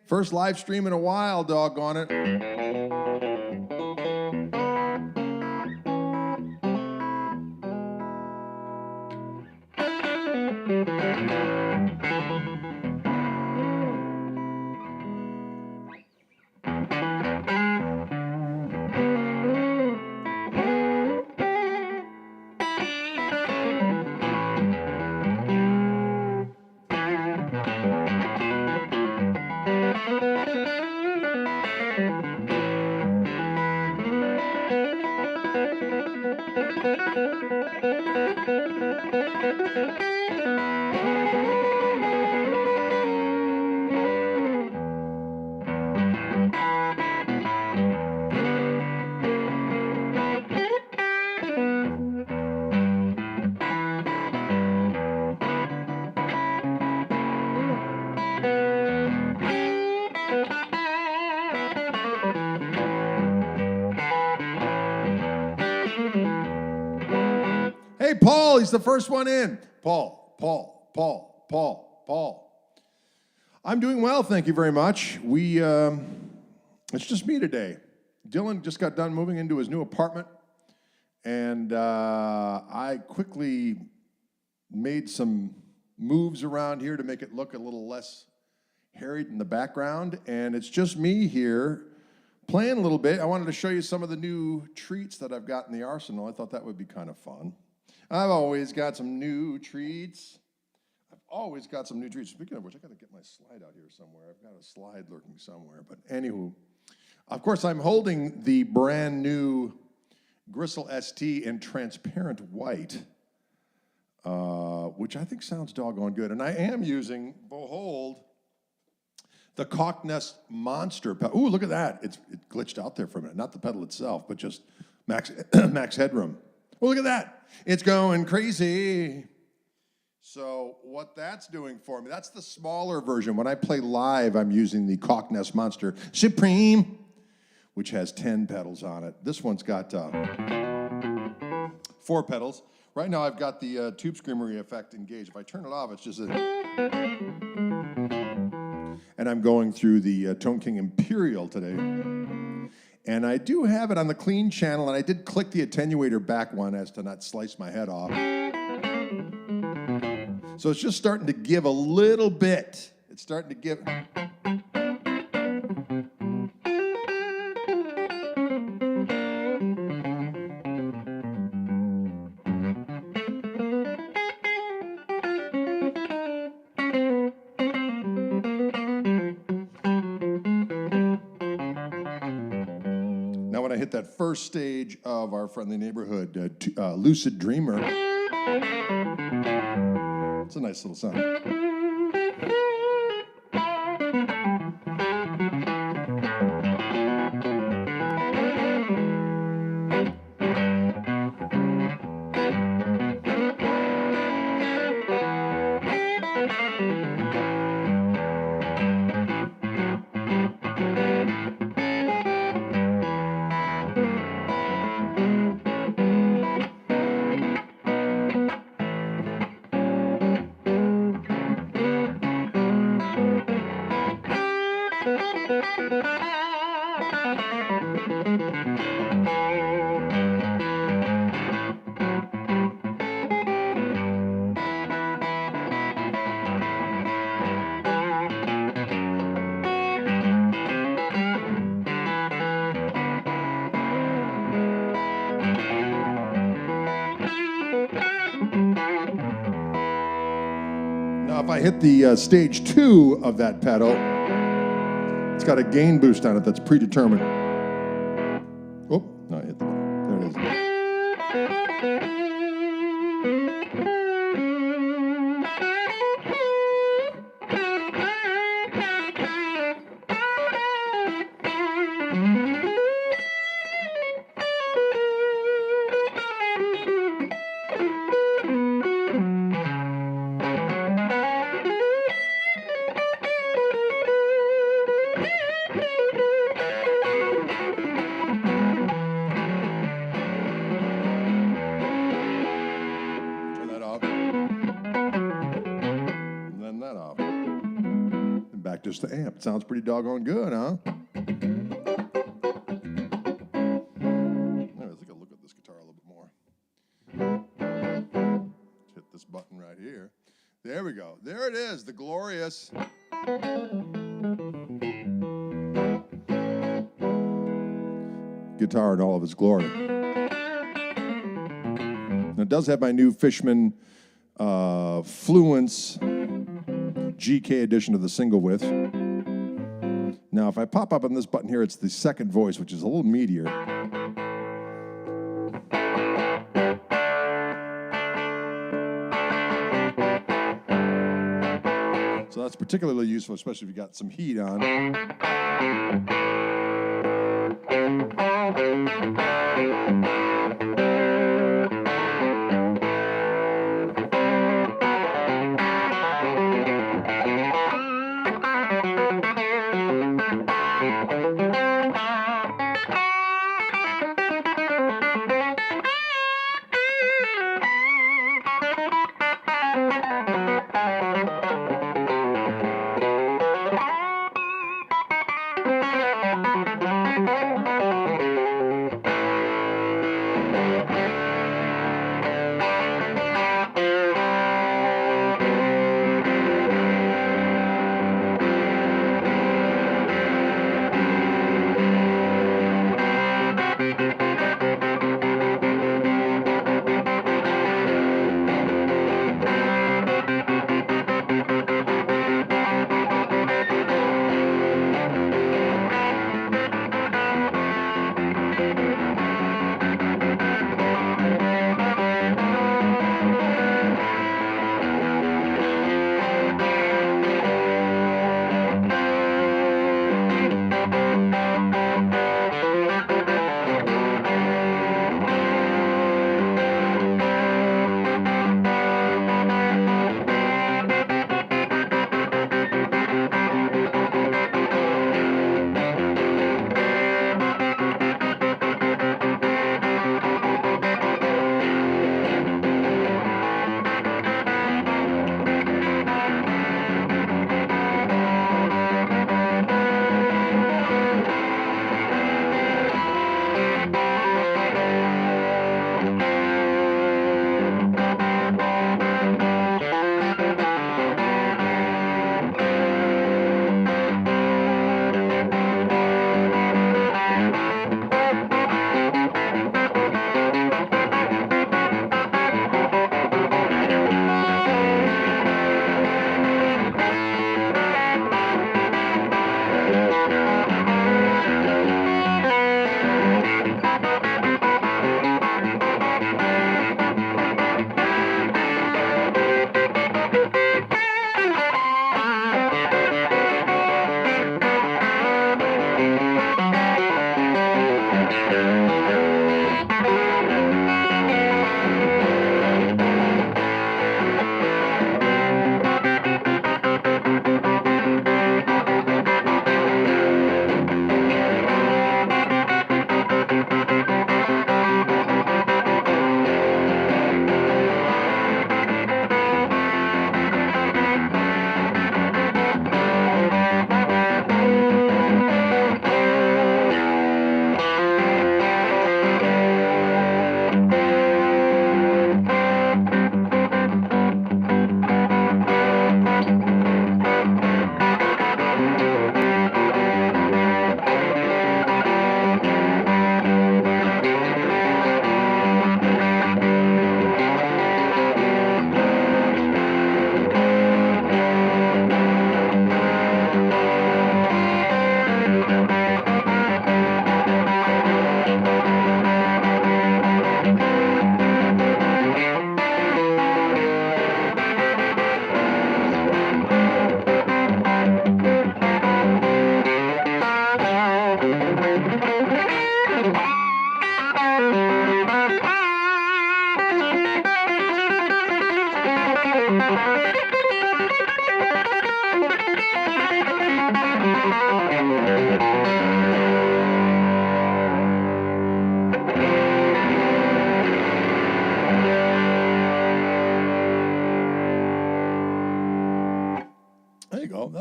First live stream in a while, doggone it. Hey, Paul, he's the first one in. Paul. I'm doing well, thank you very much. It's just me today. Dylan just got done moving into his new apartment, and I quickly made some moves around here to make it look a little less harried in the background, and it's just me here playing a little bit. I wanted to show you some of the new treats that I've got in the arsenal. I thought that would be kind of fun. I've always got some new treats. Speaking of which, I got to get my slide out here somewhere. I've got a slide lurking somewhere. But anywho, of course, I'm holding the brand new Gristle ST in transparent white, which I think sounds doggone good. And I am using, behold, the Koch Monster pedal. Ooh, look at that. It glitched out there for a minute. Not the pedal itself, but just max headroom. Well, look at that. It's going crazy. So what that's doing for me, that's the smaller version. When I play live, I'm using the Koch Monster Supreme, which has 10 pedals on it. This one's got 4 pedals. Right now, I've got the Tube Screamery effect engaged. If I turn it off, it's just a... And I'm going through the Tone King Imperial today. And I do have it on the clean channel, and I did click the attenuator back one as to not slice my head off. So it's just starting to give a little bit. It's starting to give. Now when I hit that first stage of our friendly neighborhood, Lucid Dreamer, it's a nice little sound. Now, if I hit the stage 2 of that pedal, it's got a gain boost on it that's predetermined. Oh, no, I hit the button. There it is. just the amp. It sounds pretty doggone good, huh? Let's take a look at this guitar a little bit more. Let's hit this button right here. There we go. There it is, the glorious guitar in all of its glory. Now, it does have my new Fishman Fluence GK edition of the single width. Now, if I pop up on this button here, it's the second voice, which is a little meatier. So that's particularly useful, especially if you got some heat on.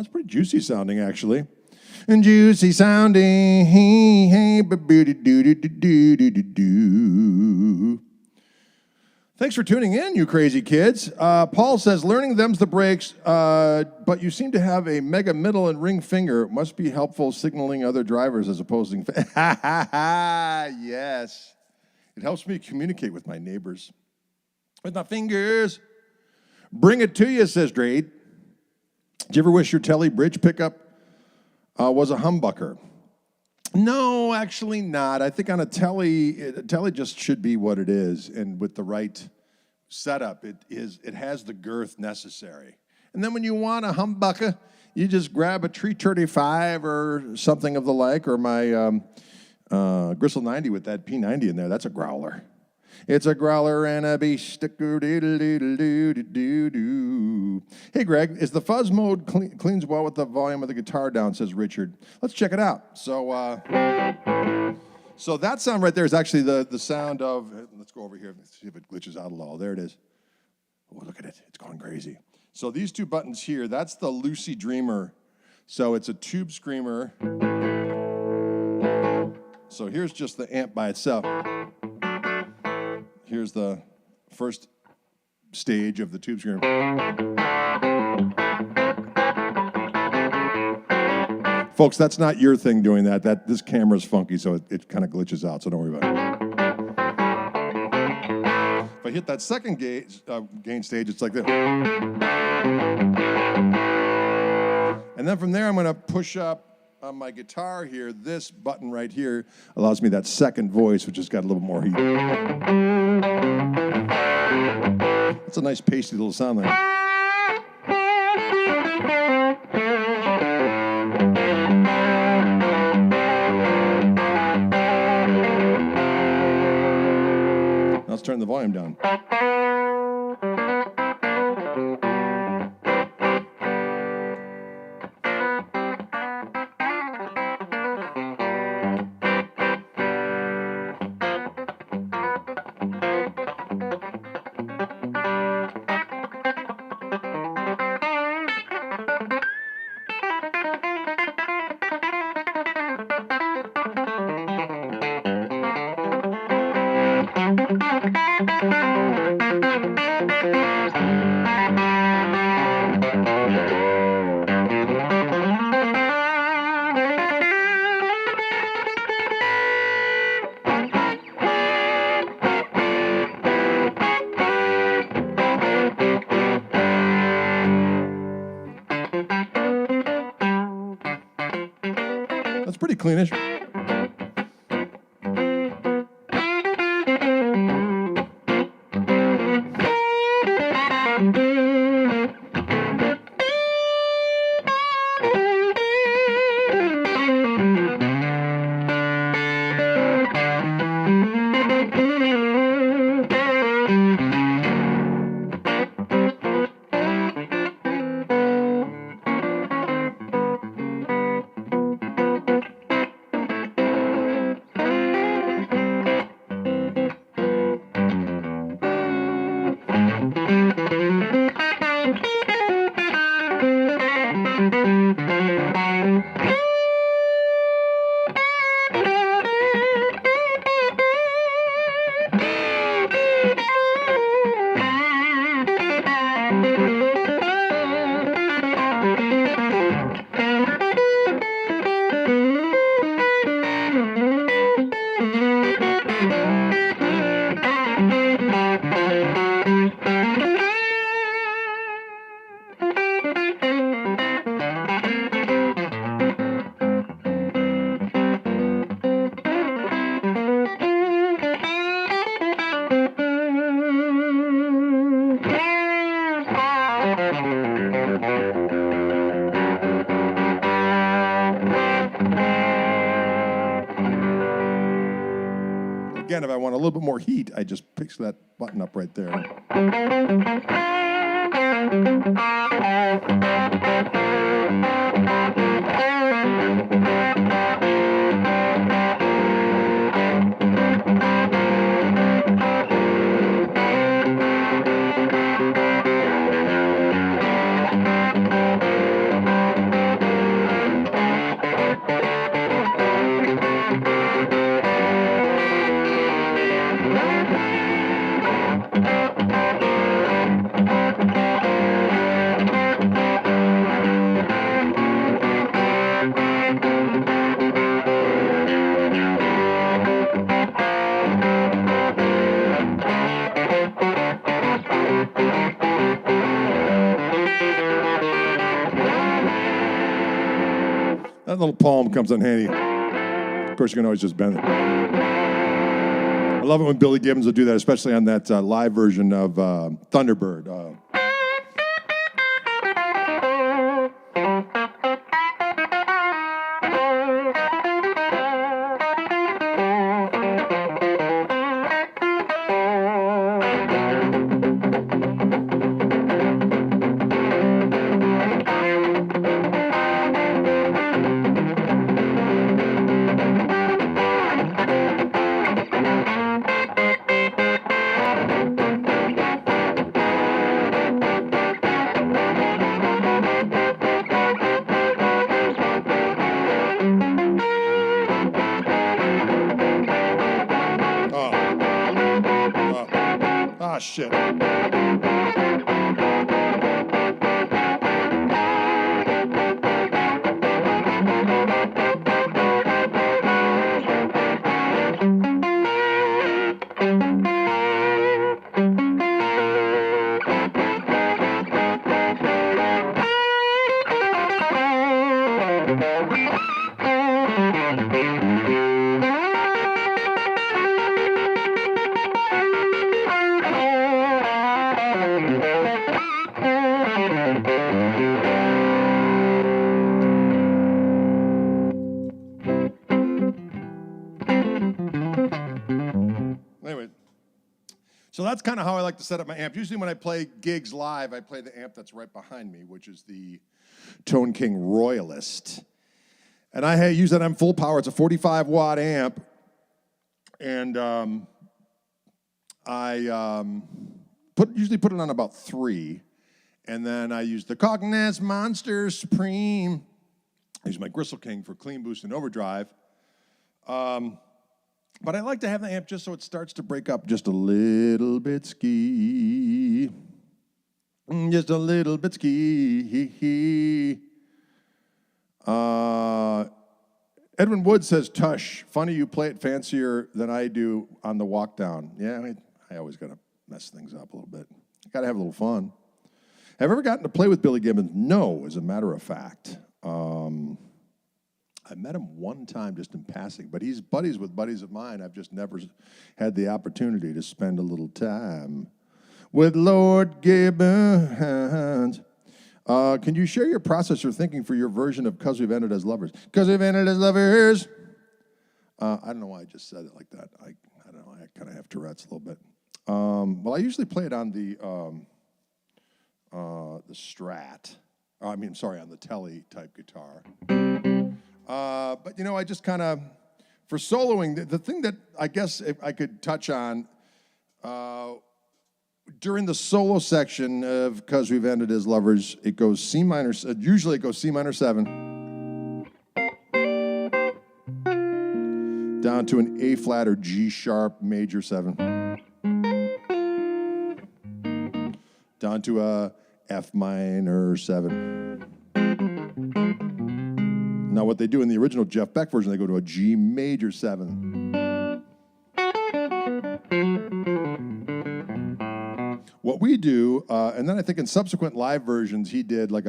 that's pretty juicy sounding, actually. And juicy sounding. Hey, hey, ba-boo-doo-doo-doo-doo-doo-doo. Thanks for tuning in, you crazy kids. Paul says, learning them's the breaks, but you seem to have a mega middle and ring finger. Must be helpful signaling other drivers as opposing. Yes. It helps me communicate with my neighbors. With my fingers. Bring it to you, says Drade. Did you ever wish your Tele bridge pickup was a humbucker? No, actually not. I think on a Tele just should be what it is, and with the right setup, it has the girth necessary. And then when you want a humbucker, you just grab a Tree 35 or something of the like, or my Gristle 90 with that P90 in there. That's a growler. It's a growler and a beast. Hey, Greg, is the fuzz mode cleans well with the volume of the guitar down, says Richard. Let's check it out. So that sound right there is actually the sound of, let's go over here, let's see if it glitches out at all. There it is. Oh, look at it. It's going crazy. So these two buttons here, that's the Lucy Dreamer. So it's a tube screamer. So here's just the amp by itself. Here's the first stage of the tube screamer. Folks, that's not your thing doing that. This camera's funky, so it kind of glitches out, so don't worry about it. If I hit that second gain stage, it's like this. And then from there, I'm going to push up on my guitar here. This button right here allows me that second voice, which has got a little more heat. That's a nice pasty little sound there. Now let's turn the volume down. That's pretty cleanish. Again, if I want a little bit more heat, I just pick that button up right there. little palm comes in handy. Of course, you can always just bend it. I love it when Billy Gibbons will do that, especially on that live version of Thunderbird. Ah, shit. Anyway, so that's kind of how I like to set up my amp. Usually when I play gigs live, I play the amp that's right behind me, which is the Tone King Royalist. And I use that on full power. It's a 45-watt amp. And I usually put it on about 3. And then I use the Koch Monster Supreme. I use my Gristle King for clean boost and overdrive. But I like to have the amp just so it starts to break up just a little bit ski. Just a little bit ski. Edwin Wood says, Tush, funny you play it fancier than I do on the walk down. Yeah, I always got to mess things up a little bit. Got to have a little fun. Have you ever gotten to play with Billy Gibbons? No, as a matter of fact. I met him one time just in passing, but he's buddies with buddies of mine. I've just never had the opportunity to spend a little time with Lord Gibbons. Can you share your process or thinking for your version of 'Cause We've Ended as Lovers? 'Cause we've ended as lovers. I don't know why I just said it like that. I don't know. I kind of have Tourette's a little bit. Well, I usually play it on the Strat. On the Tele type guitar. But, I just kind of, for soloing, the thing that I guess if I could touch on, during the solo section of 'Cause We've Ended as Lovers, it goes C minor, usually it goes C minor 7, down to an A flat or G sharp major 7, down to a F minor 7. Now, what they do in the original Jeff Beck version, they go to a G major 7. What we do, and then I think in subsequent live versions, he did like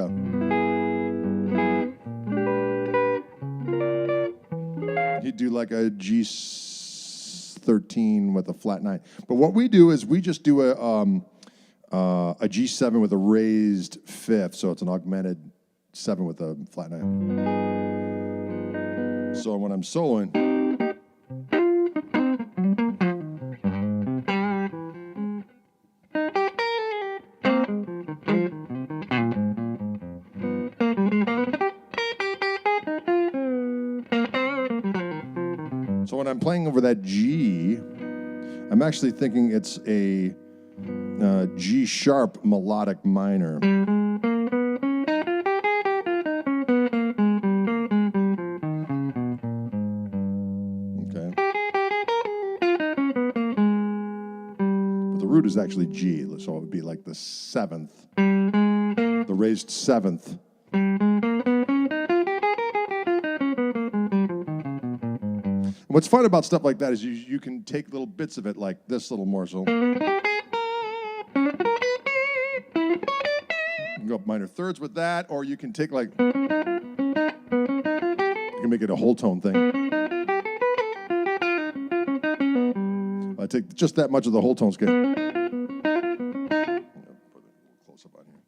he'd do like a G13 with a flat 9. But what we do is we just do a G7 with a raised 5th, so it's an augmented 7 with a flat 9. So when I'm soloing, playing over that G, I'm actually thinking it's a G sharp melodic minor. Okay. But the root is actually G, so it would be like the 7th, the raised 7th. What's fun about stuff like that is you can take little bits of it, like this little morsel. You can go up minor thirds with that, or you can take like can make it a whole tone thing. I take just that much of the whole tone scale. Put a close up on here.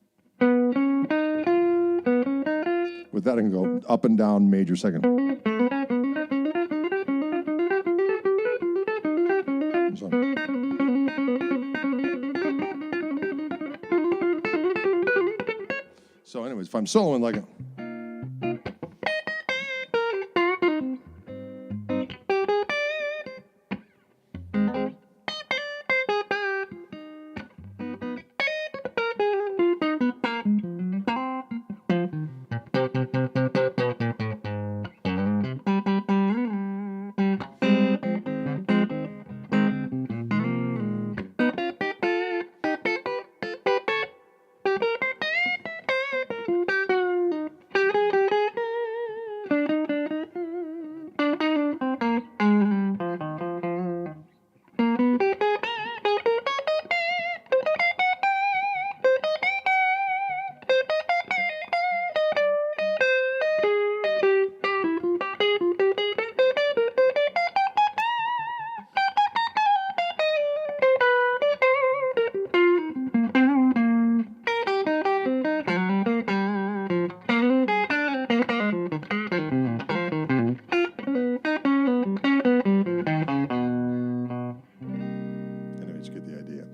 With that, I can go up and down major second. So anyways, if I'm soloing like a...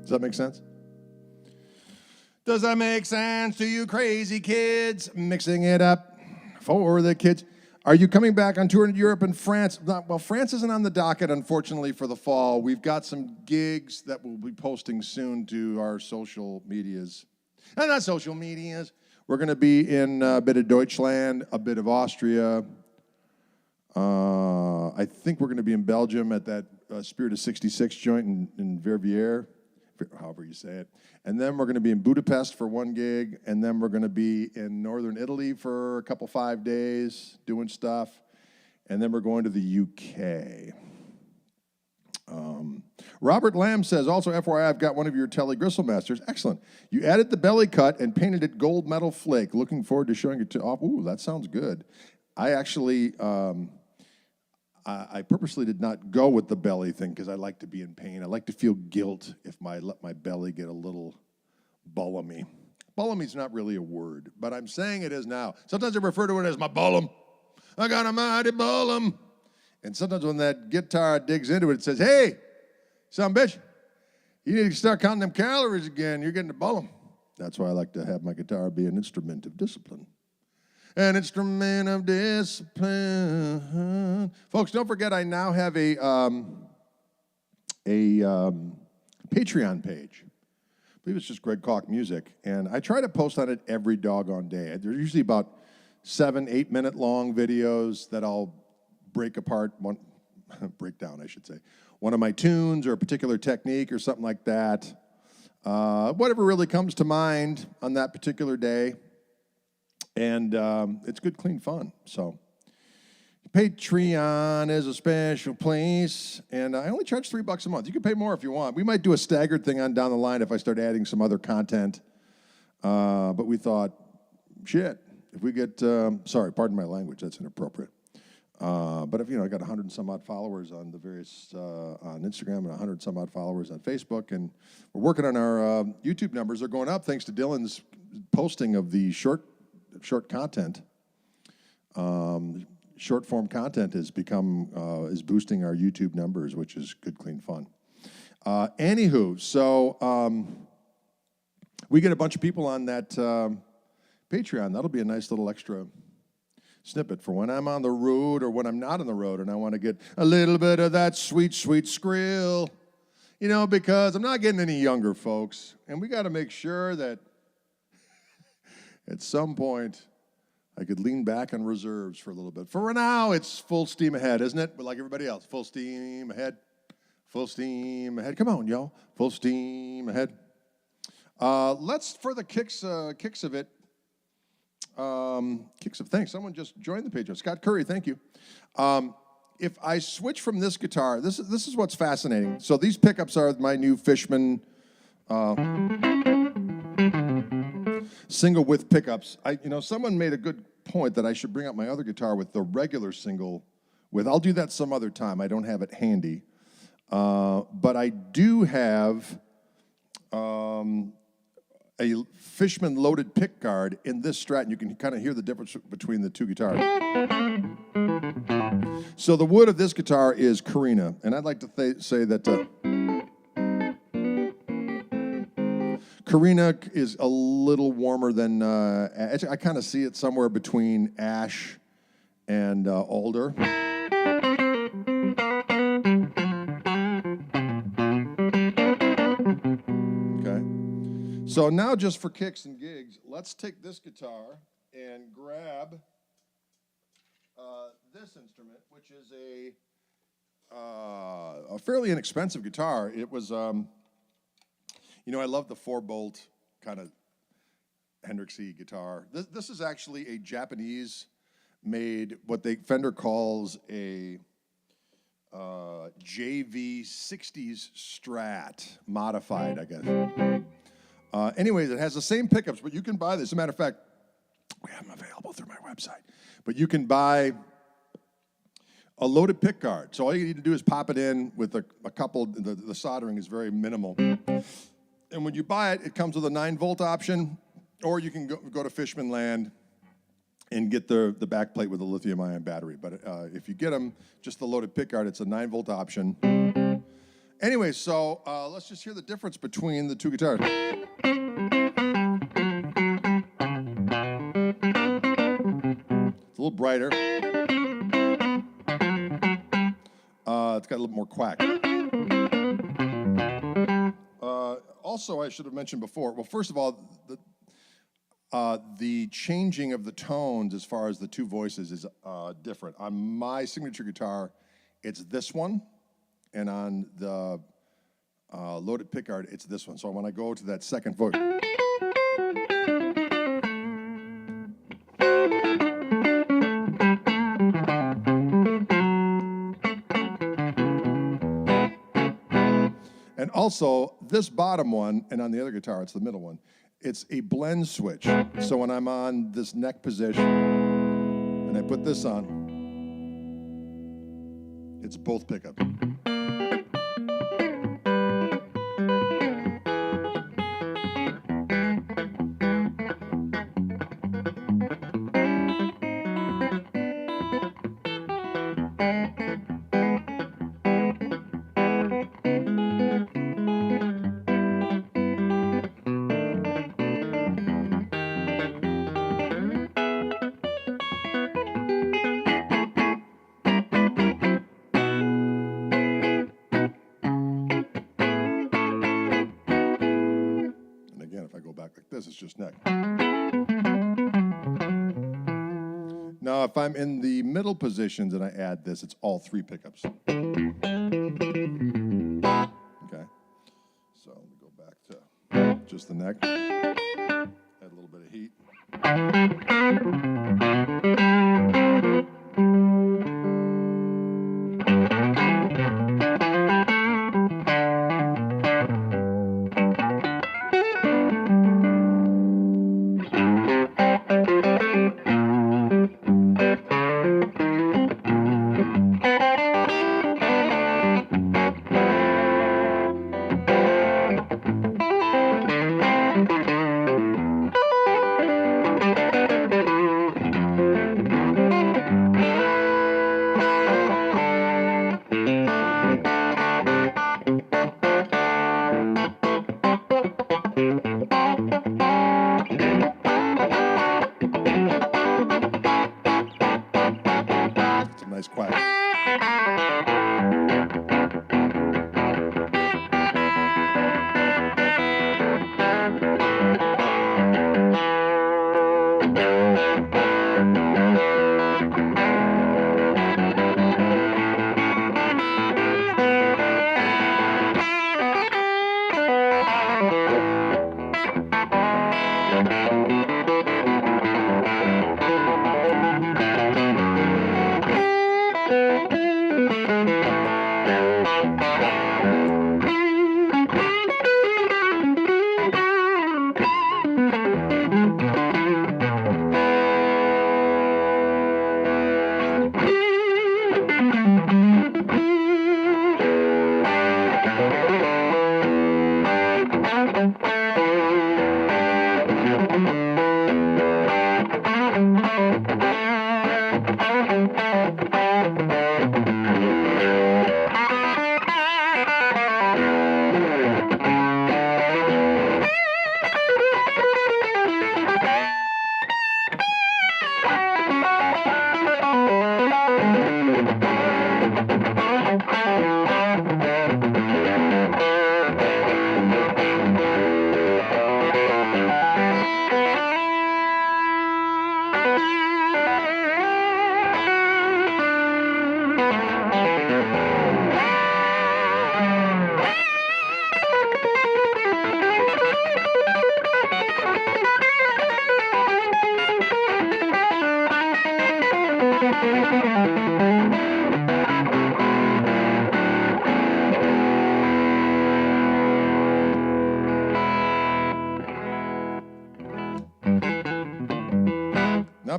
Does that make sense? Does that make sense to you crazy kids? Mixing it up for the kids. Are you coming back on tour in Europe and France? Well, France isn't on the docket, unfortunately, for the fall. We've got some gigs that we'll be posting soon to our social medias. Not social medias. We're going to be in a bit of Deutschland, a bit of Austria. I think we're going to be in Belgium at that Spirit of 66 joint in Verviers, however you say it. And then we're going to be in Budapest for one gig, and then we're going to be in northern Italy for a couple 5 days doing stuff, and then we're going to the UK. Robert Lamb says, also FYI, I've got one of your Tele Gristle Masters. Excellent. You added the belly cut and painted it gold metal flake. Looking forward to showing it to off. Ooh, that sounds good. I actually, I purposely did not go with the belly thing because I like to be in pain. I like to feel guilt if I let my belly get a little bullumy. Bullumy's not really a word, but I'm saying it is now. Sometimes I refer to it as my bullum. I got a mighty bullum. And sometimes when that guitar digs into it, it says, hey, son bitch, you need to start counting them calories again. You're getting a bullum. That's why I like to have my guitar be an instrument of discipline. An instrument of discipline. Folks, don't forget I now have a Patreon page. I believe it's just Greg Koch Music. And I try to post on it every doggone day. There's usually about 7-8 minute long videos that I'll break down, I should say. One of my tunes or a particular technique or something like that. Whatever really comes to mind on that particular day. And it's good, clean fun. So Patreon is a special place, and I only charge $3 a month. You can pay more if you want. We might do a staggered thing on down the line if I start adding some other content. But we thought, shit, if we get, sorry, pardon my language, that's inappropriate. But if, I got 100 and some odd followers on the various, on Instagram and 100 and some odd followers on Facebook, and we're working on our YouTube numbers. They're going up thanks to Dylan's posting of the short content. Short form content has become, is boosting our YouTube numbers, which is good, clean fun. Anywho, so we get a bunch of people on that Patreon. That'll be a nice little extra snippet for when I'm on the road or when I'm not on the road and I want to get a little bit of that sweet, sweet skrill, because I'm not getting any younger, folks. And we got to make sure that at some point I could lean back on reserves for a little bit. For now, it's full steam ahead, isn't it? But like everybody else, full steam ahead. Full steam ahead. Come on, y'all. Full steam ahead. Let's, for the kicks of it, thanks. Someone just joined the page. Scott Curry, thank you. If I switch from this guitar, this is what's fascinating. So these pickups are my new Fishman single width pickups. Someone made a good point that I should bring out my other guitar with the regular single with. I'll do that some other time. I don't have it handy. But I do have a Fishman loaded pick guard in this Strat, and you can kind of hear the difference between the two guitars. So the wood of this guitar is Carina, and I'd like to say that Carina is a little warmer than, I kind of see it somewhere between ash and alder. So now, just for kicks and gigs, let's take this guitar and grab this instrument, which is a fairly inexpensive guitar. It was, I love the 4-bolt kind of Hendrixy guitar. This is actually a Japanese-made, what Fender calls a JV 60s Strat, modified, I guess. Anyways, it has the same pickups, but you can buy this. As a matter of fact, we have them available through my website. But you can buy a loaded pick guard. So all you need to do is pop it in with a couple. The soldering is very minimal. And when you buy it, it comes with a 9-volt option, or you can go to Fishman Land and get the back plate with a lithium-ion battery. But if you get them, just the loaded pick guard, it's a 9-volt option. Anyway, so let's just hear the difference between the two guitars. It's a little brighter. It's got a little more quack. Also, I should have mentioned before, well, first of all, the changing of the tones as far as the two voices is different. On my signature guitar, it's this one. And on the loaded pickguard, it's this one. So when I go to that second voice, and also this bottom one, and on the other guitar, it's the middle one. It's a blend switch. So when I'm on this neck position and I put this on, it's both pickups. It's just neck. Now, if I'm in the middle positions and I add this, it's all 3 pickups. Okay. So let me go back to just the neck. Add a little bit of heat. Nice quiet.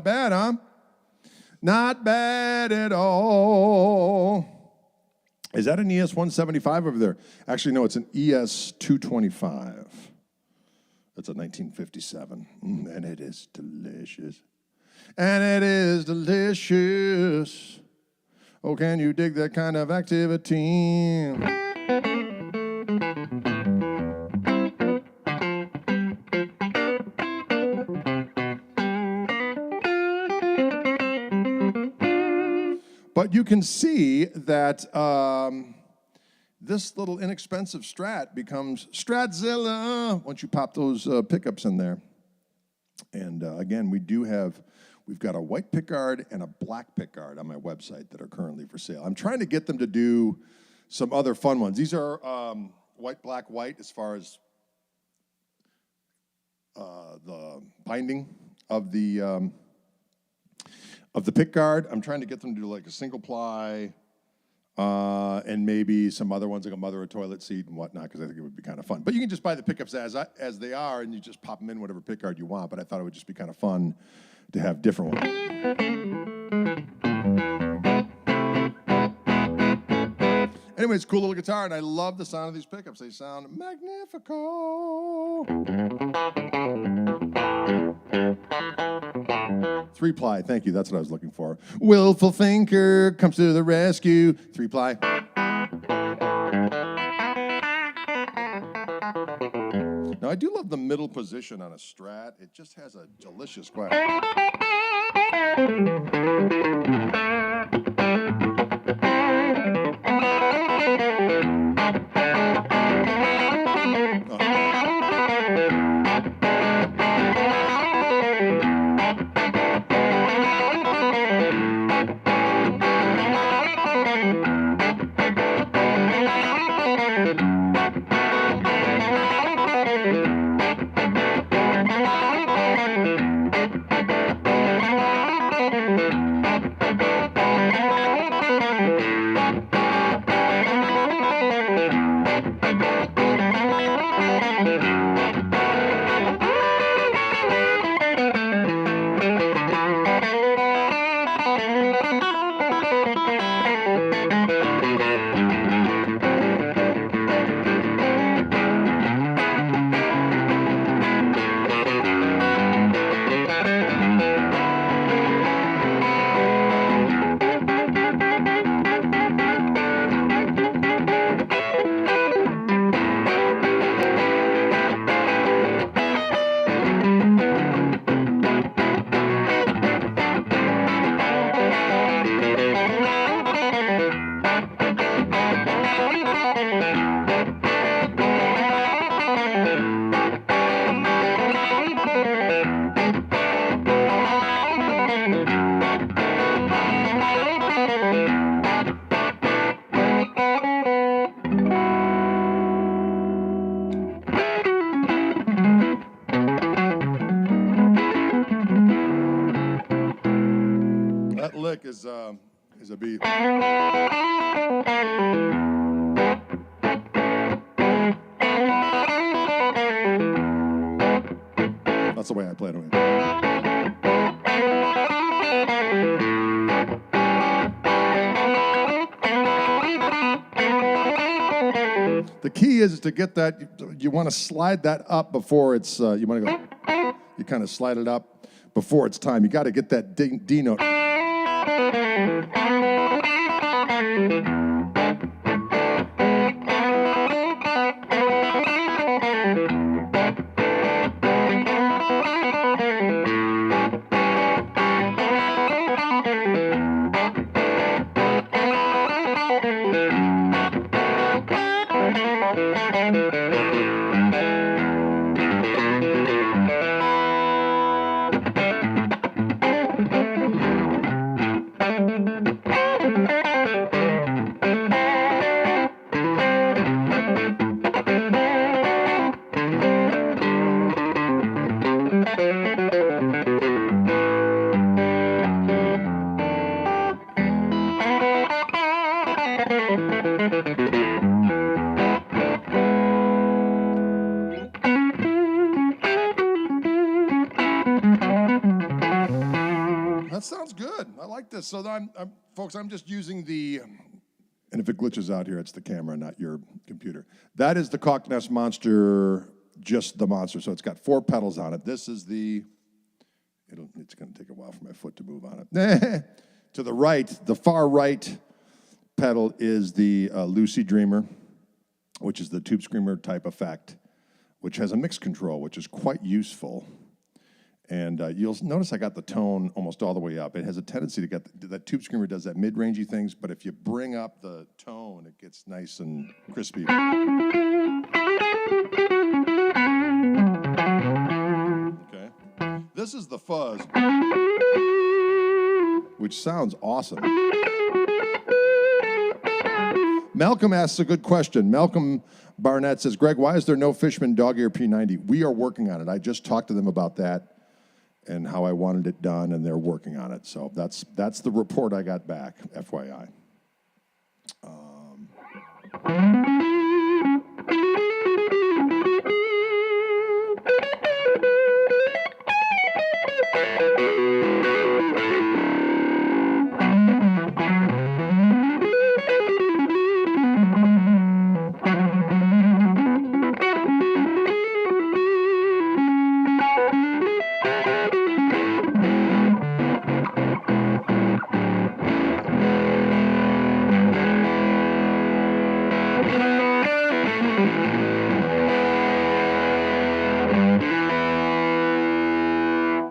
Not bad, huh? Not bad at all. Is that an ES-175 over there? Actually, no, it's an ES-225. That's a 1957, and it is delicious. And it is delicious. Oh, can you dig that kind of activity? But you can see that this little inexpensive Strat becomes Stratzilla once you pop those pickups in there. And again, we've got a white pickguard and a black pickguard on my website that are currently for sale. I'm trying to get them to do some other fun ones. These are white, black, white as far as the binding of the pickguard. I'm trying to get them to do like a single ply and maybe some other ones like a mother of toilet seat and whatnot, because I think it would be kind of fun. But you can just buy the pickups as they are, and you just pop them in whatever pickguard you want. But I thought it would just be kind of fun to have different ones. Anyways, cool little guitar, and I love the sound of these pickups. They sound magnifico. 3-ply, thank you, that's what I was looking for. Willful thinker comes to the rescue. 3-ply. Now, I do love the middle position on a Strat. It just has a delicious quiet. That lick is a B. That's the way I play it. The key is to get that, you want to slide that up before it's, you want to go, you kind of slide it up before it's time. You got to get that D note. this. So folks, I'm just using the, and if it glitches out here, it's the camera, not your computer. That is the Koch Nest Monster, just the Monster. So it's got 4 pedals on it. This is the, it's going to take a while for my foot to move on it. To the right, the far right pedal is the Lucy Dreamer, which is the Tube Screamer type effect, which has a mix control, which is quite useful. And you'll notice I got the tone almost all the way up. It has a tendency to get, that Tube Screamer does that mid-rangey things, but if you bring up the tone, it gets nice and crispy. Okay. This is the fuzz, which sounds awesome. Malcolm asks a good question. Malcolm Barnett says, Greg, why is there no Fishman Dog Ear P90? We are working on it. I just talked to them about that and how I wanted it done, and they're working on it. So that's the report I got back, FYI.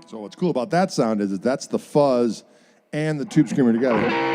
So what's cool about that sound is that that's the fuzz and the Tube Screamer together.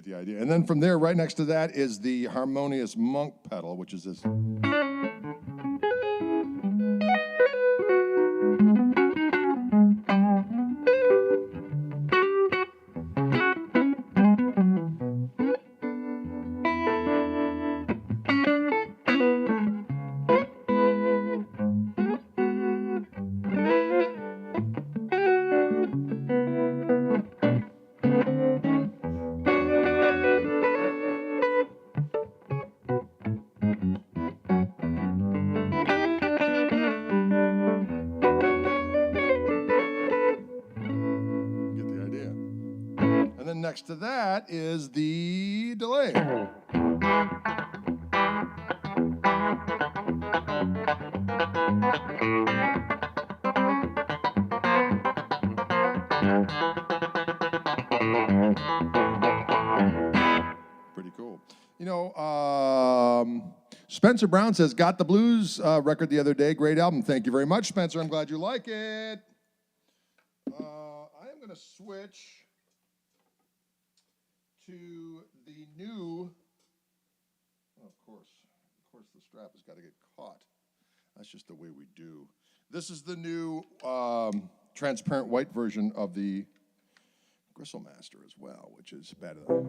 The idea. And then from there, right next to that is the Harmonious Monk pedal, which is this. Next to that is the delay. Pretty cool. You know, Spencer Brown says, got the blues record the other day. Great album. Thank you very much, Spencer. I'm glad you like it. I am going to switch to the new, of course the strap has got to get caught. That's just the way we do. This is the new transparent white version of the Gristletime as well, which is better than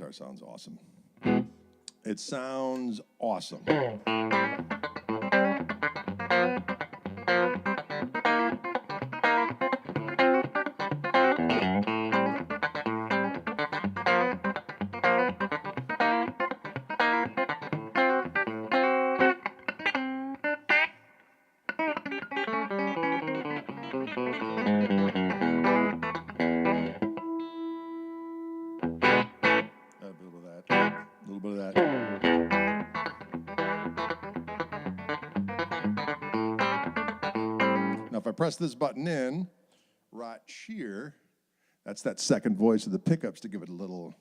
sounds awesome. It sounds awesome. Now, if I press this button in right here, that's that second voice of the pickups to give it a little.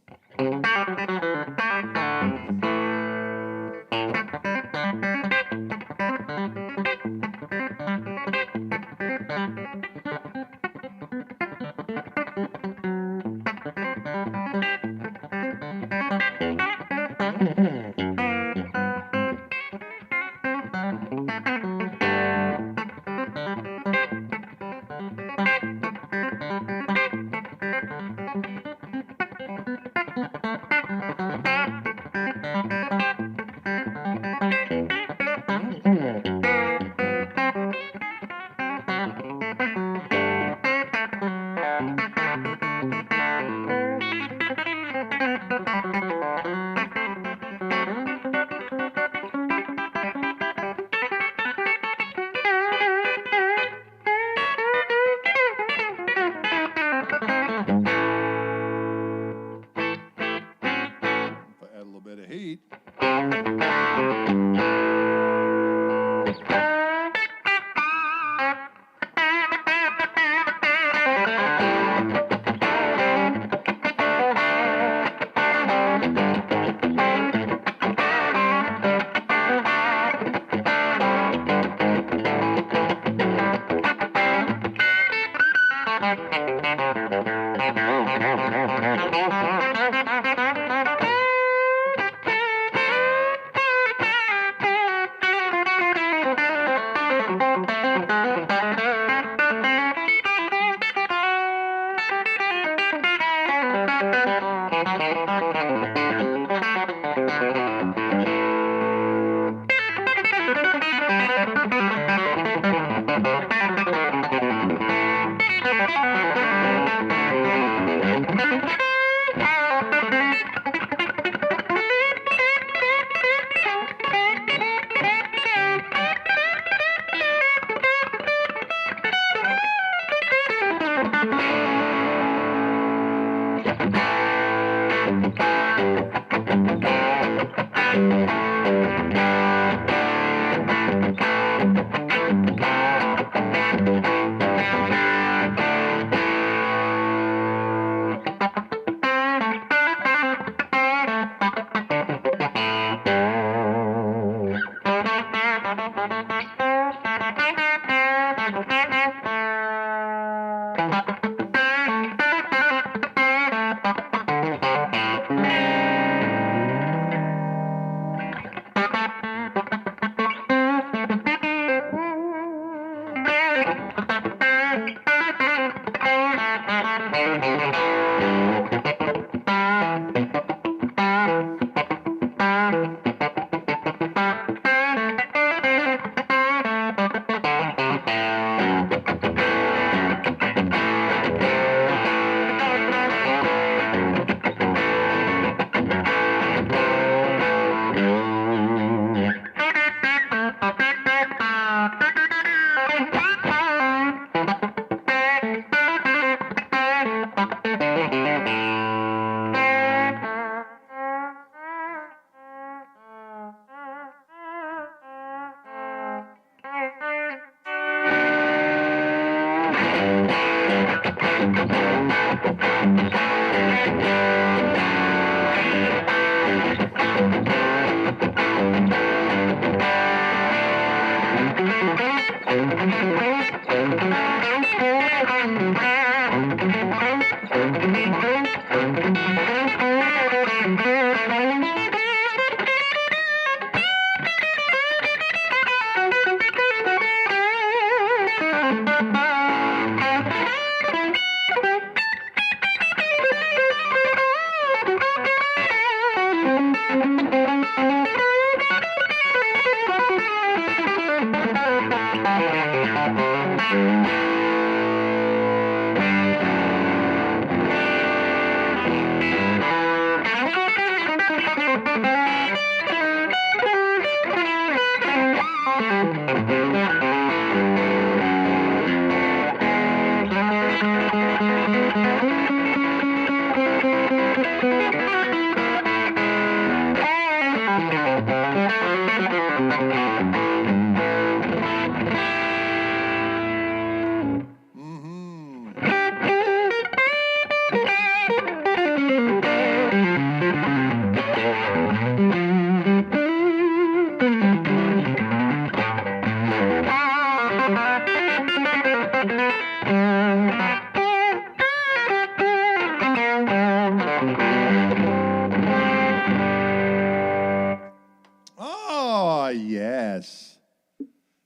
Oh, yes.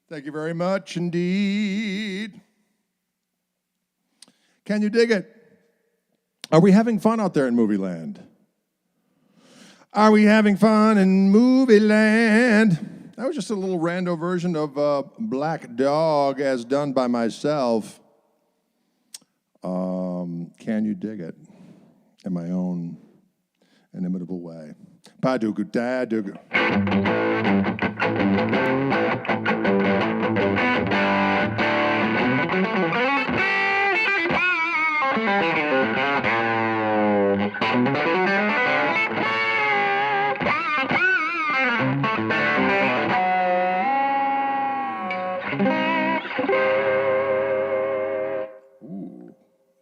Thank you very much indeed. Can you dig it? Are we having fun out there in movie land? Are we having fun in movie land? That was just a little rando version of Black Dog as done by myself. Can you dig it? In my own inimitable way. Ba-doo-goo-da-doo-goo. Ooh,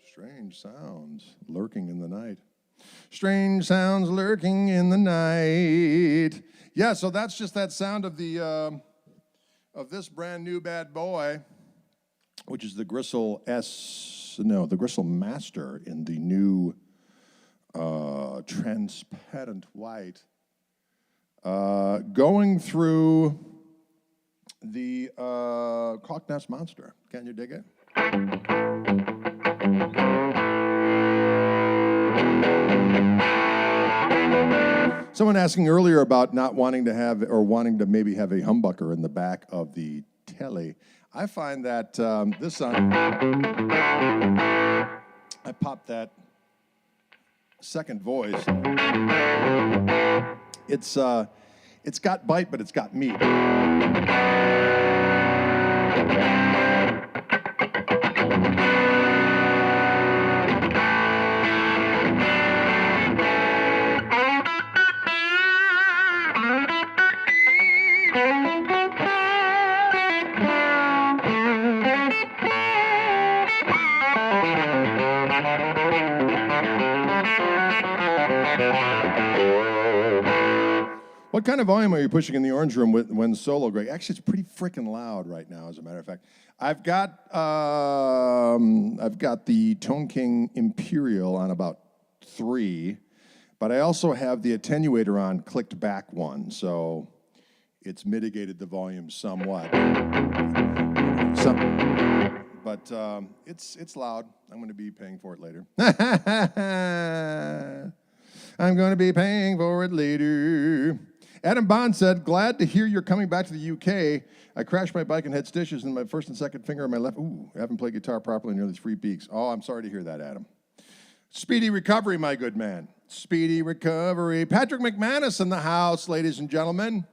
strange sounds lurking in the night. Strange sounds lurking in the night. Yeah, so that's just that sound of the of this brand new bad boy, which is the Gristle ST. the Gristle Master in the new transparent white. Going through the Koch Monster. Can you dig it? Someone asking earlier about not wanting to have, or wanting to maybe have a humbucker in the back of the Tele. I find that this on, I popped that second voice. It's got bite, but it's got meat. What kind of volume are you pushing in the Orange Room when solo, Greg? Actually, it's pretty freaking loud right now, as a matter of fact. I've got the Tone King Imperial on about 3, but I also have the attenuator on clicked back 1, so it's mitigated the volume somewhat. But it's loud. I'm going to be paying for it later. I'm going to be paying for it later. Adam Bond said, glad to hear you're coming back to the UK. I crashed my bike and had stitches in my first and second finger on my left. Ooh, I haven't played guitar properly in nearly 3 weeks. Oh, I'm sorry to hear that, Adam. Speedy recovery, my good man. Speedy recovery. Patrick McManus in the house, ladies and gentlemen.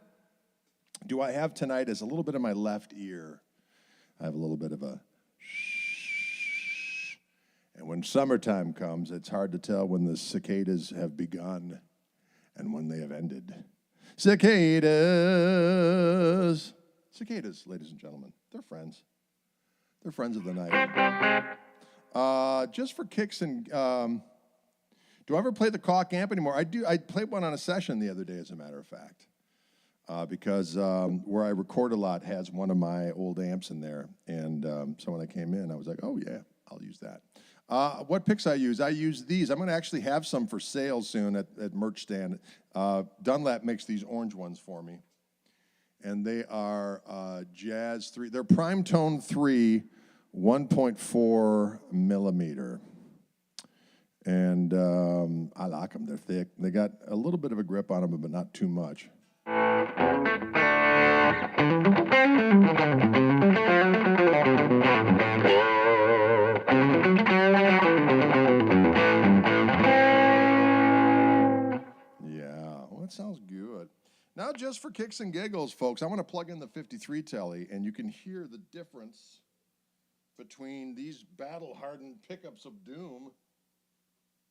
Do I have tonight is a little bit of my left ear. I have a little bit of a shh. And when summertime comes, it's hard to tell when the cicadas have begun and when they have ended. Cicadas. Cicadas, ladies and gentlemen. They're friends. They're friends of the night. Just for kicks and... do I ever play the Koch amp anymore? I do. I played one on a session the other day, as a matter of fact. Because where I record a lot has one of my old amps in there. And so when I came in, I was like, oh, yeah, I'll use that. What picks I use these. I'm going to actually have some for sale soon at merch stand. Dunlap makes these orange ones for me. And they are Jazz 3. They're Prime Tone 3, 1.4 millimeter. And I like them. They're thick. They got a little bit of a grip on them, but not too much. That sounds good. Now, just for kicks and giggles, folks, I want to plug in the 53 Tele, and you can hear the difference between these battle-hardened pickups of doom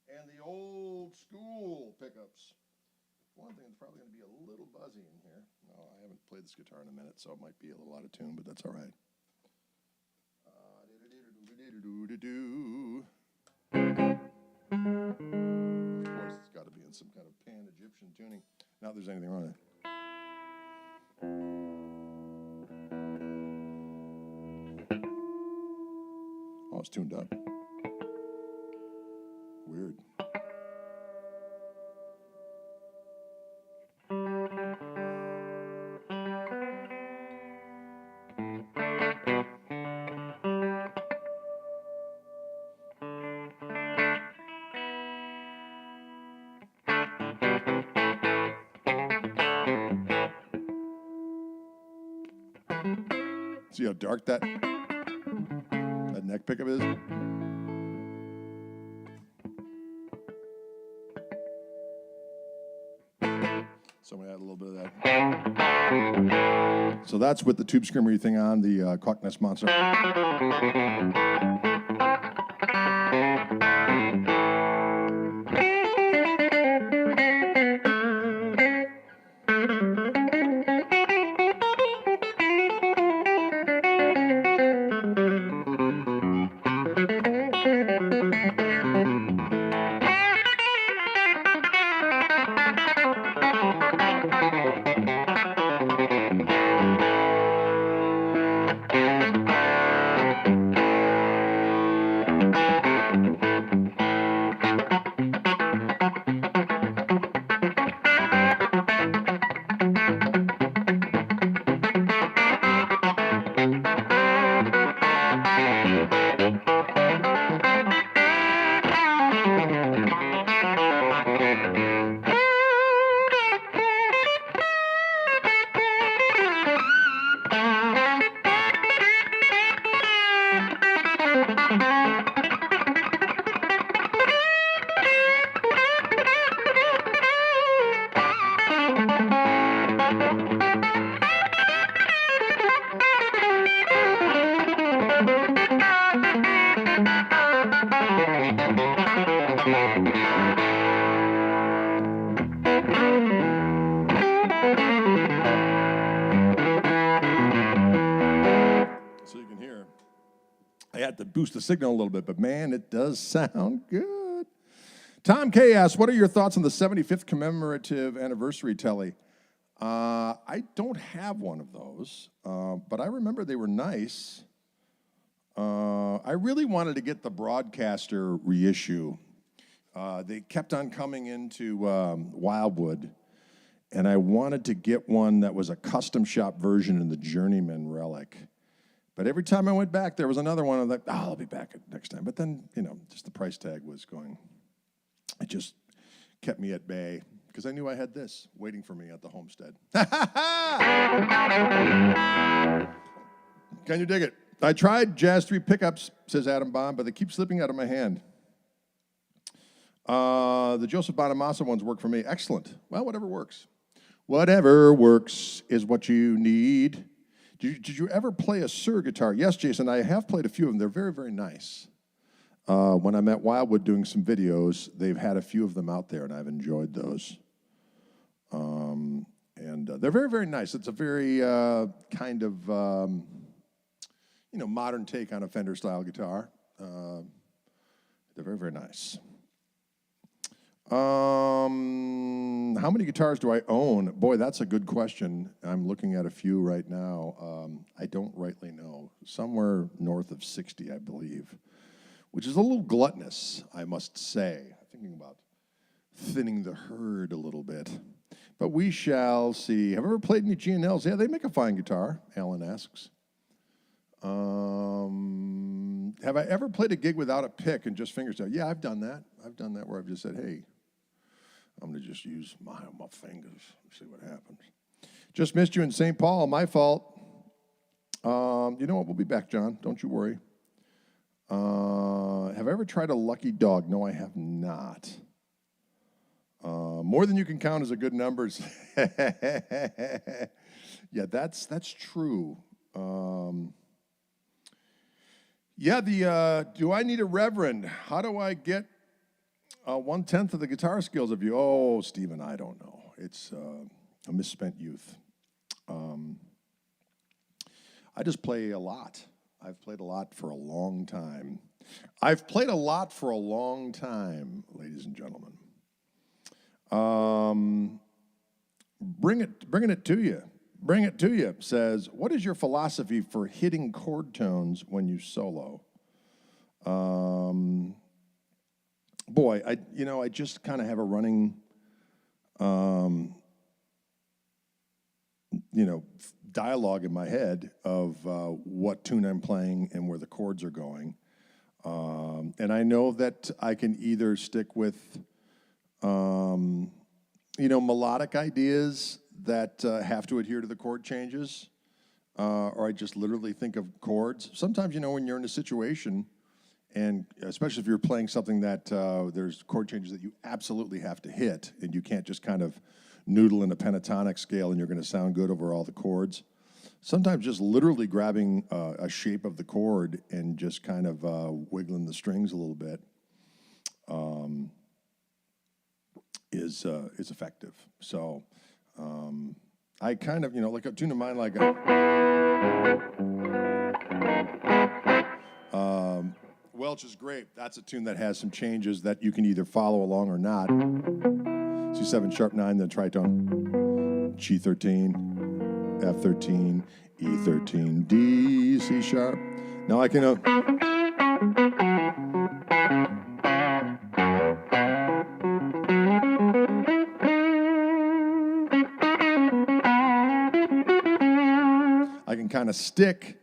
and the old school pickups. One thing is probably going to be a little buzzy in here. No, I haven't played this guitar in a minute, so it might be a little out of tune, but that's all right. Of course, it's got to be in some kind of pan-Egyptian tuning. Not that there's anything wrong with it. Oh, it's tuned up. Weird. See how dark that neck pickup is? So I'm going to add a little bit of that. So that's with the tube screamery thing on, the Koch Monster. So you can hear. I had to boost the signal a little bit, but man, it does sound good. Tom K asks, what are your thoughts on the 75th commemorative anniversary telly? I don't have one of those, but I remember they were nice. I really wanted to get the Broadcaster reissue. They kept on coming into Wildwood, and I wanted to get one that was a custom shop version in the Journeyman Relic. But every time I went back, there was another one. I was like, oh, I'll be back next time. But then, just the price tag was going. It just kept me at bay because I knew I had this waiting for me at the homestead. Can you dig it? I tried Jazz 3 pickups, says Adam Bond, but they keep slipping out of my hand. The Joseph Bonamassa ones work for me. Excellent. Well, whatever works. Whatever works is what you need. Did you ever play a Suhr guitar? Yes, Jason, I have played a few of them. They're very, very nice. When I'm at Wildwood doing some videos, they've had a few of them out there, and I've enjoyed those. And they're very, very nice. It's a very kind of, modern take on a Fender-style guitar. They're very, very nice. How many guitars do I own? Boy, that's a good question. I'm looking at a few right now. I don't rightly know. Somewhere north of 60, I believe, which is a little gluttonous, I must say. I'm thinking about thinning the herd a little bit. But we shall see. Have I ever played any G&Ls? Yeah, they make a fine guitar, Alan asks. Have I ever played a gig without a pick and just fingerstyle? Yeah, I've done that. I've done that where I've just said, hey, I'm going to just use my fingers and see what happens. Just missed you in St. Paul. My fault. You know what? We'll be back, John. Don't you worry. Have I ever tried a Lucky Dog? No, I have not. More than you can count is a good number. Yeah, that's true. Do I need a reverend? How do I get 1/10 of the guitar skills of you? Oh, Stephen, I don't know. It's a misspent youth. I just play a lot. I've played a lot for a long time. Ladies and gentlemen. Bringing it to you. Bring it to you says, what is your philosophy for hitting chord tones when you solo? Boy, I just kind of have a running, dialogue in my head of what tune I'm playing and where the chords are going. And I know that I can either stick with, melodic ideas that have to adhere to the chord changes, or I just literally think of chords. Sometimes, when you're in a situation, and especially if you're playing something that there's chord changes that you absolutely have to hit, and you can't just kind of noodle in a pentatonic scale and you're going to sound good over all the chords. Sometimes just literally grabbing a shape of the chord and just kind of wiggling the strings a little bit is effective. So I kind of, like a tune of mine, like Welch is Great. That's a tune that has some changes that you can either follow along or not. C7 sharp 9, then tritone, G13, F13, E13, D, C sharp. Now I can. I can kind of stick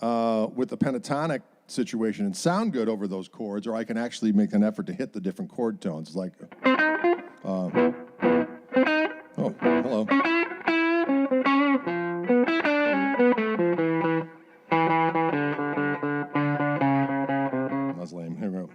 with the pentatonic situation and sound good over those chords, or I can actually make an effort to hit the different chord tones. It's like, oh, hello. That's lame. Here we go.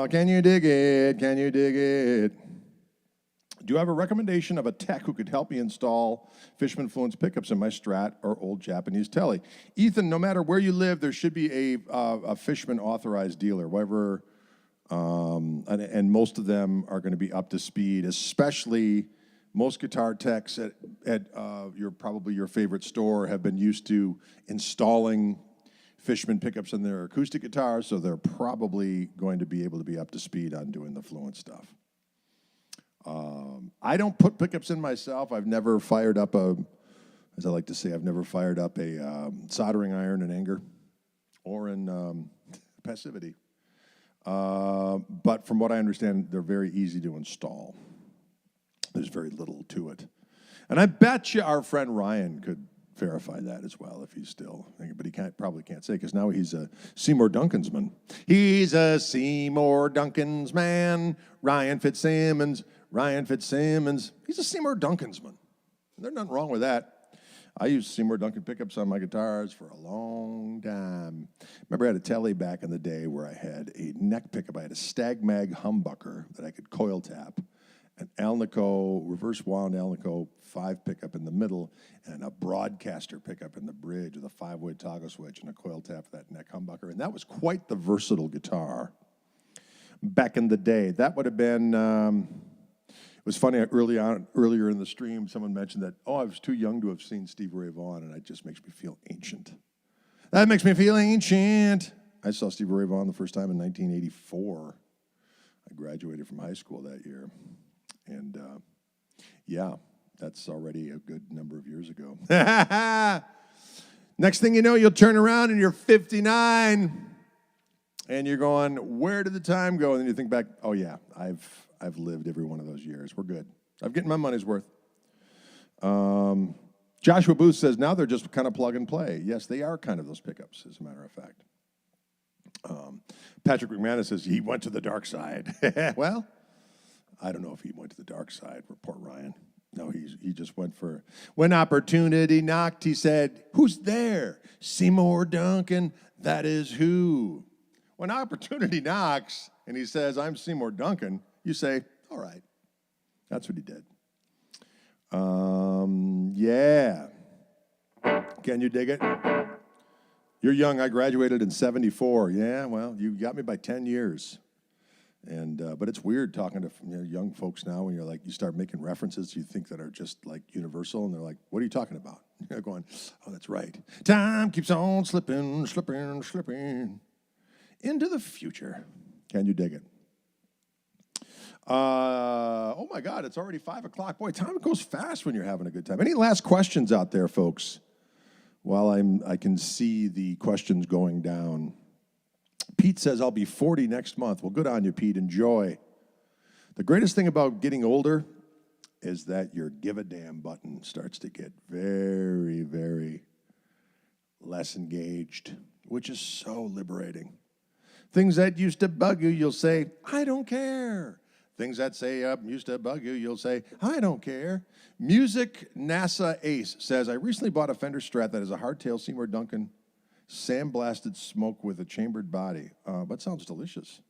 Can you dig it? Can you dig it? Do you have a recommendation of a tech who could help me install Fishman Fluence pickups in my Strat or old Japanese Tele? Ethan, no matter where you live, there should be a Fishman authorized dealer, whatever, and most of them are going to be up to speed, especially most guitar techs at probably your favorite store have been used to installing Fishman pickups in their acoustic guitars, so they're probably going to be able to be up to speed on doing the Fluence stuff. I don't put pickups in myself. I've never fired up as I like to say, I've never fired up a soldering iron in anger or in passivity. But from what I understand, they're very easy to install. There's very little to it. And I bet you our friend Ryan could verify that as well if he's still, but he probably can't say because now he's a Seymour Duncan's man. He's a Seymour Duncan's man. Ryan Fitzsimmons. He's a Seymour Duncan's man. There's nothing wrong with that. I used Seymour Duncan pickups on my guitars for a long time. Remember I had a Tele back in the day where I had a neck pickup. I had a Stag Mag humbucker that I could coil tap, an Alnico, reverse wound Alnico 5 pickup in the middle, and a Broadcaster pickup in the bridge with a 5-way toggle switch and a coil tap for that neck humbucker. And that was quite the versatile guitar back in the day. That would have been, it was funny, earlier in the stream, someone mentioned that, I was too young to have seen Stevie Ray Vaughan, and it just makes me feel ancient. That makes me feel ancient. I saw Stevie Ray Vaughan the first time in 1984. I graduated from high school that year. And, yeah, that's already a good number of years ago. Next thing you know, you'll turn around and you're 59. And you're going, where did the time go? And then you think back, oh, yeah, I've lived every one of those years. We're good. I'm getting my money's worth. Joshua Booth says, now they're just kind of plug and play. Yes, they are kind of those pickups, as a matter of fact. Patrick McManus says, he went to the dark side. Well, I don't know if he went to the dark side. Report Ryan. No, he just went for, when opportunity knocked, he said, who's there? Seymour Duncan, that is who. When opportunity knocks and he says, I'm Seymour Duncan, you say, all right. That's what he did. Yeah. Can you dig it? You're young. I graduated in 74. Yeah, well, you got me by 10 years. And but it's weird talking to young folks now when you start making references you think that are just like universal, and they're like, what are you talking about? You're going, oh, that's right. Time keeps on slipping into the future. Can you dig it? Oh my God, it's already 5 o'clock. Boy, time goes fast when you're having a good time. Any last questions out there, folks? While I can see the questions going down. Pete says, I'll be 40 next month. Well, good on you, Pete. Enjoy. The greatest thing about getting older is that your give a damn button starts to get very, very less engaged, which is so liberating. Things that used to bug you, you'll say, I don't care. Things that used to bug you, you'll say, I don't care. Music NASA Ace says, I recently bought a Fender Strat that has a hardtail Seymour Duncan sandblasted smoke with a chambered body. That sounds delicious.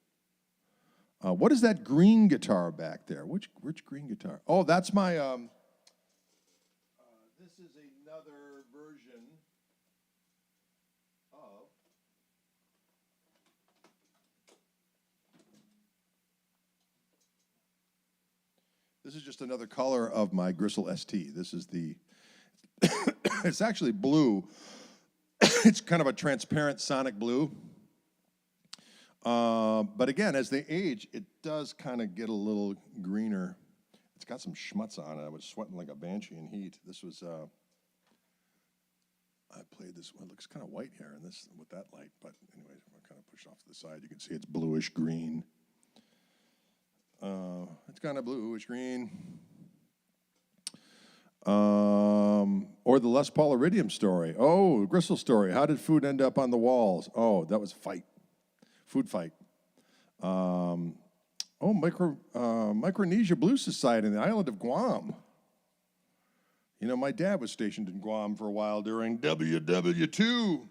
What is that green guitar back there? Which green guitar? Oh, that's my, this is another version of, this is just another color of my Gristle ST. This is the, it's actually blue. It's kind of a transparent sonic blue. But again, as they age, it does kind of get a little greener. It's got some schmutz on it. I was sweating like a banshee in heat. This was, I played this one. It looks kind of white here in this with that light. But anyway, I'll kind of push off to the side. You can see it's bluish green. It's kind of bluish green. Or the Les Paul Iridium story. Oh, Gristle story. How did food end up on the walls? Oh, that was a fight. Food fight. Micronesia Blues Society in the island of Guam. You know, my dad was stationed in Guam for a while during WW2.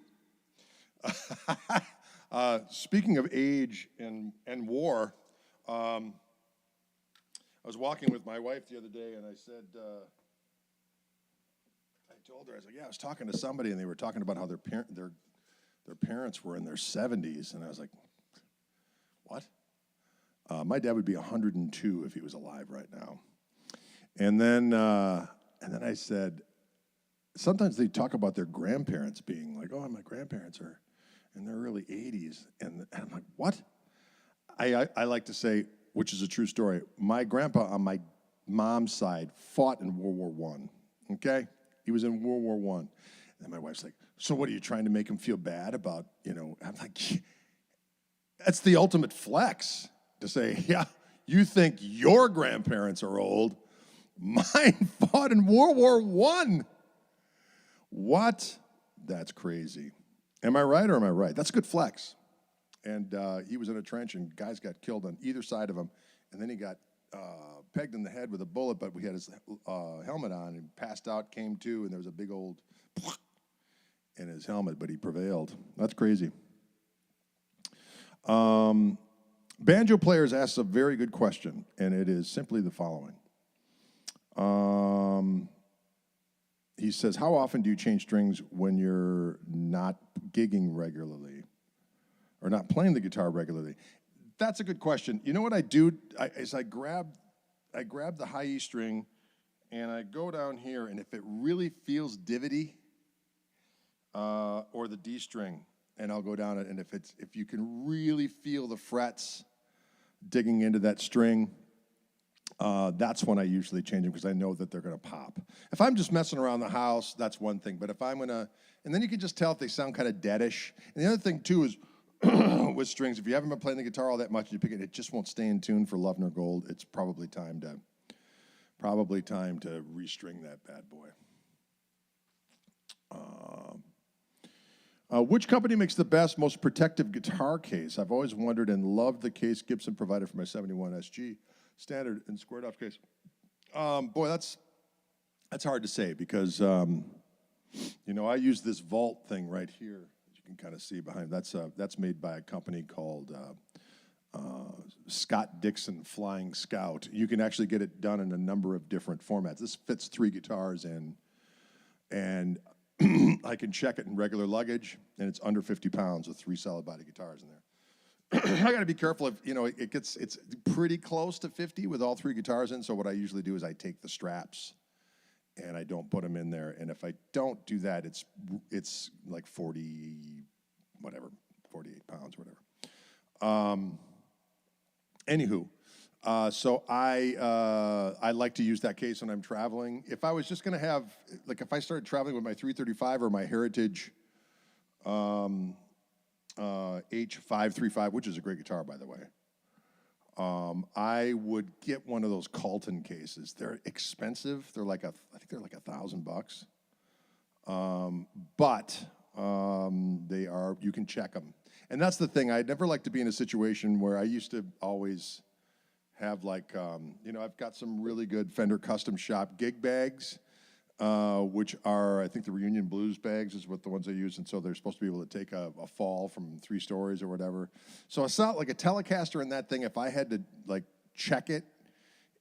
Speaking of age and war, I was walking with my wife the other day, and I said, I told her, I was like, yeah, I was talking to somebody, and they were talking about how their parents were in their 70s, and I was like, what? My dad would be 102 if he was alive right now. And then I said, sometimes they talk about their grandparents being like, oh, my grandparents are in their early 80s. And I'm like, what? I like to say, which is a true story, my grandpa on my mom's side fought in World War I, okay? He was in World War I. And my wife's like, so what, are you trying to make him feel bad about, I'm like, that's the ultimate flex to say, yeah, you think your grandparents are old. Mine fought in World War I. What? That's crazy. Am I right or am I right? That's a good flex. And he was in a trench, and guys got killed on either side of him. And then he got pegged in the head with a bullet, but we had his helmet on, and passed out, came to, and there was a big old in his helmet, but he prevailed. That's crazy. Banjo Players asks a very good question, and it is simply the following. He says, how often do you change strings when you're not gigging regularly or not playing the guitar regularly? That's a good question. You know what I do? I grab the high E string, and I go down here, and if it really feels divotty, or the D string, and I'll go down it, and if you can really feel the frets digging into that string, that's when I usually change them, because I know that they're going to pop. If I'm just messing around the house, that's one thing. But if I'm going to, and then you can just tell if they sound kind of deadish. And the other thing, too, is with strings, if you haven't been playing the guitar all that much, you pick it, it just won't stay in tune for Love Nor Gold. It's probably time to restring that bad boy. Which company makes the best, most protective guitar case? I've always wondered and loved the case Gibson provided for my 71 SG. Standard and squared off case. Boy, that's hard to say, because I use this vault thing right here, as you can kind of see behind. That's made by a company called Scott Dixon Flying Scout. You can actually get it done in a number of different formats. This fits 3 guitars in, and I can check it in regular luggage, and it's under 50 pounds with 3 solid body guitars in there. I got to be careful if, it's pretty close to 50 with all 3 guitars in. So what I usually do is I take the straps and I don't put them in there. And if I don't do that, it's like 48 pounds, whatever. Anywho, so I like to use that case when I'm traveling. If I was just going to have, like, if I started traveling with my 335 or my Heritage H535, which is a great guitar, by the way, I would get one of those Carlton cases. They're expensive. I think they're like $1,000. But they are, you can check them. And that's the thing. I'd never like to be in a situation where I used to always have, like, I've got some really good Fender Custom Shop gig bags, which are, I think the Reunion Blues bags is what the ones I use, and so they're supposed to be able to take a fall from 3 stories or whatever. So it's not like a Telecaster in that thing. If I had to, like, check it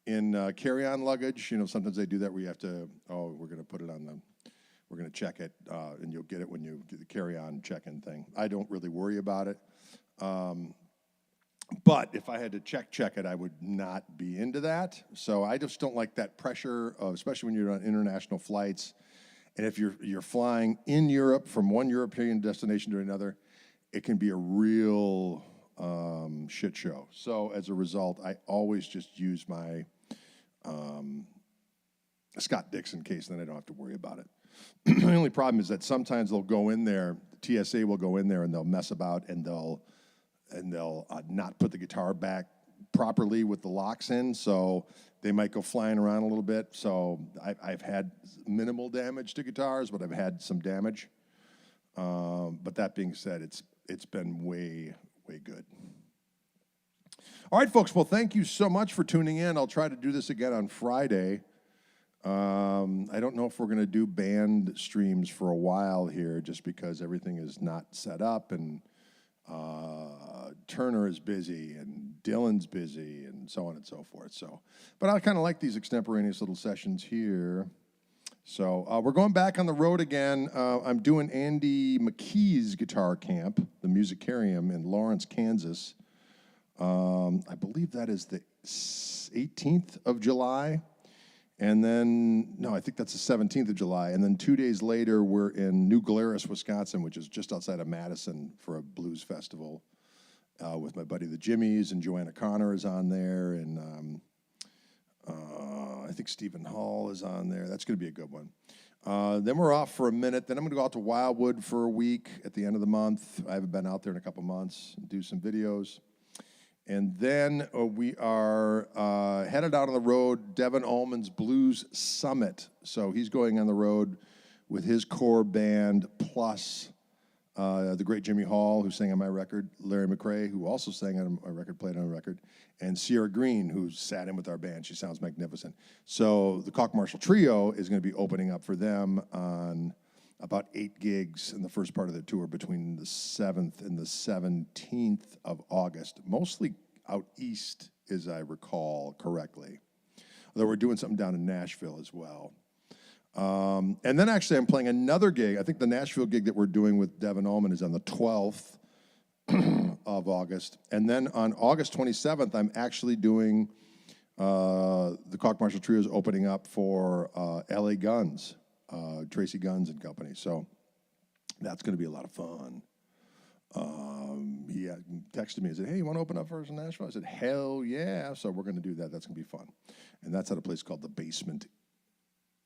in carry-on luggage, sometimes they do that where you have to, we're going to put it on we're going to check it, and you'll get it when you do the carry-on check-in thing. I don't really worry about it. But if I had to check it, I would not be into that. So I just don't like that pressure, especially when you're on international flights. And if you're flying in Europe from one European destination to another, it can be a real shit show. So as a result, I always just use my Scott Dixon case, and then I don't have to worry about it. The only problem is that sometimes they'll go in there, TSA will go in there, and they'll mess about, and they'll not put the guitar back properly with the locks in, so they might go flying around a little bit. So I've had minimal damage to guitars, but I've had some damage. But that being said, it's been way good. All right, folks. Well, thank you so much for tuning in. I'll try to do this again on Friday. I don't know if we're going to do band streams for a while here, just because everything is not set up, and Turner is busy, and Dylan's busy, and so on and so forth. So, but I kind of like these extemporaneous little sessions here. So we're going back on the road again. I'm doing Andy McKee's guitar camp, the Musicarium in Lawrence, Kansas. I believe that is the 18th of July. And then, no, I think that's the 17th of July. And then 2 days later, we're in New Glarus, Wisconsin, which is just outside of Madison, for a blues festival with my buddy the Jimmies, and Joanna Connor is on there, and I think Stephen Hall is on there. That's going to be a good one. Then we're off for a minute. Then I'm going to go out to Wildwood for a week at the end of the month. I haven't been out there in a couple months, do some videos. And then we are headed out on the road, Devin Allman's Blues Summit. So he's going on the road with his core band, plus the great Jimmy Hall, who sang on my record, Larry McRae, who also sang on my record, played on a record, and Sierra Green, who sat in with our band. She sounds magnificent. So the Koch Marshall Trio is going to be opening up for them on about 8 gigs in the first part of the tour between the 7th and the 17th of August, mostly out east, as I recall correctly. Although we're doing something down in Nashville as well. And then actually I'm playing another gig. I think the Nashville gig that we're doing with Devin Allman is on the 12th of August. And then on August 27th, I'm actually doing the Koch Marshall Trio is opening up for LA Guns. Tracy Guns and Company. So that's going to be a lot of fun. He texted me and said, hey, you want to open up for us in Nashville? I said, hell yeah. So we're going to do that. That's going to be fun. And that's at a place called the Basement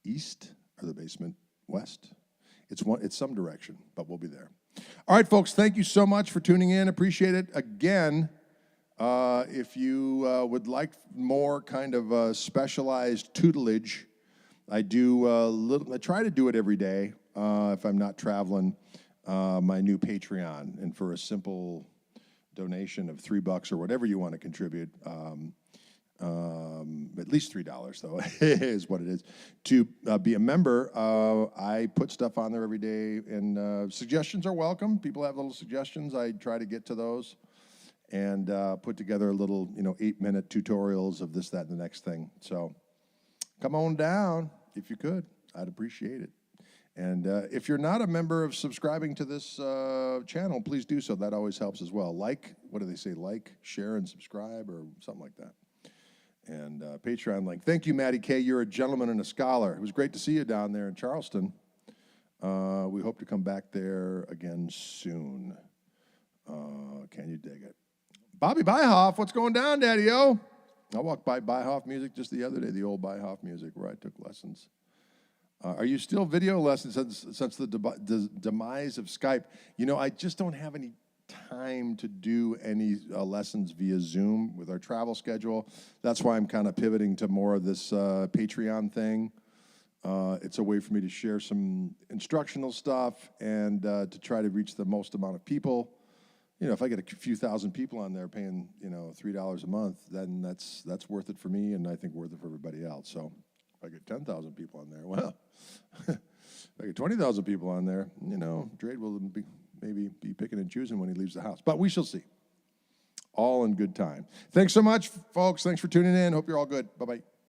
East or the Basement West. It's some direction, but we'll be there. All right, folks, thank you so much for tuning in. Appreciate it. Again, if you would like more kind of specialized tutelage, I try to do it every day if I'm not traveling, my new Patreon. And for a simple donation of $3 or whatever you want to contribute, at least $3 though is what it is, to be a member. I put stuff on there every day, and suggestions are welcome. People have little suggestions. I try to get to those and put together a little, 8-minute tutorials of this, that, and the next thing. So come on down. If you could, I'd appreciate it. And if you're not a member of subscribing to this channel, please do so. That always helps as well. What do they say? Like, share, and subscribe, or something like that. And Patreon link. Thank you, Matty K. You're a gentleman and a scholar. It was great to see you down there in Charleston. We hope to come back there again soon. Can you dig it? Bobby Byhoff, what's going down, Daddy-O? I walked by Byhoff Music just the other day, the old Byhoff Music, where I took lessons. Are you still video lessons since the demise of Skype? I just don't have any time to do any lessons via Zoom with our travel schedule. That's why I'm kind of pivoting to more of this Patreon thing. It's a way for me to share some instructional stuff and to try to reach the most amount of people. If I get a few thousand people on there paying, $3 a month, then that's worth it for me, and I think worth it for everybody else. So if I get 10,000 people on there, well, if I get 20,000 people on there, Drade will maybe be picking and choosing when he leaves the house. But we shall see. All in good time. Thanks so much, folks. Thanks for tuning in. Hope you're all good. Bye-bye.